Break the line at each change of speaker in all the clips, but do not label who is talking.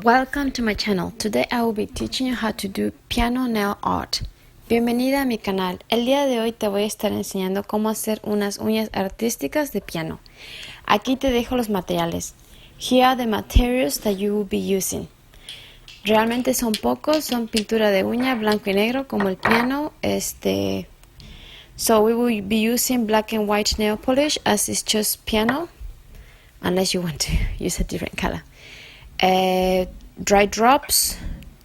Welcome to my channel. Today I will be teaching you how to do piano nail art. Bienvenida a mi canal. El día de hoy te voy a estar enseñando cómo hacer unas uñas artísticas de piano. Aquí te dejo los materiales. Here are the materials that you will be using. Realmente son pocos, son pintura de uña blanco y negro como el piano. So we will be using black and white nail polish as it's just piano, unless you want to use a different color. Dry drops,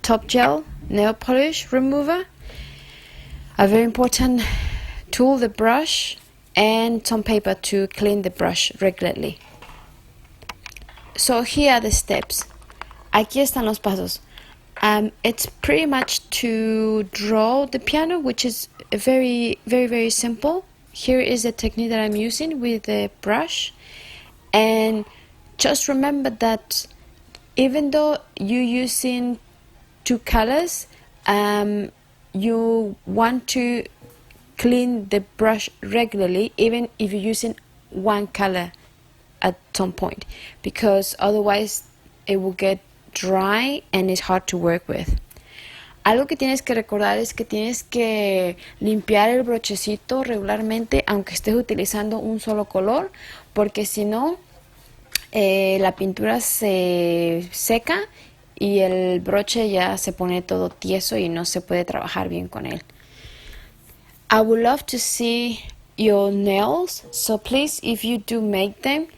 top gel, nail polish remover, a very important tool, the brush, and some paper to clean the brush regularly. So here are the steps. Aquí están los pasos. It's pretty much to draw the piano, which is very simple. Here is the technique that I'm using with the brush, and just remember that even though you're using two colors, you want to clean the brush regularly, even if you're using one color at some point, because otherwise it will get dry and it's hard to work with. Algo que tienes que recordar es que tienes que limpiar el brochecito regularmente, aunque estés utilizando un solo color, porque si no, la pintura se seca y el broche ya se pone todo tieso y no se puede trabajar bien con él. I would love to see your nails, so please, if you do make them,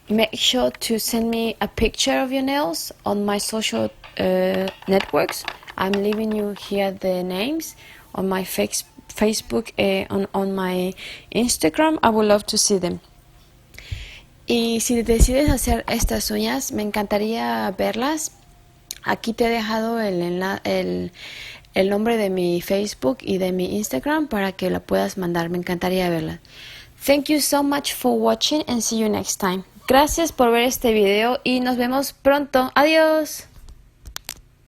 make sure to send me a picture of your nails on my social networks. I'm leaving you here the names on my Facebook, on my Instagram. I would love to see them. Y si decides hacer estas uñas, me encantaría verlas. Aquí te he dejado el nombre de mi Facebook y de mi Instagram para que la puedas mandar. Me encantaría verla. Thank you so much for watching and see you next time. Gracias por ver este video y nos vemos pronto. Adiós.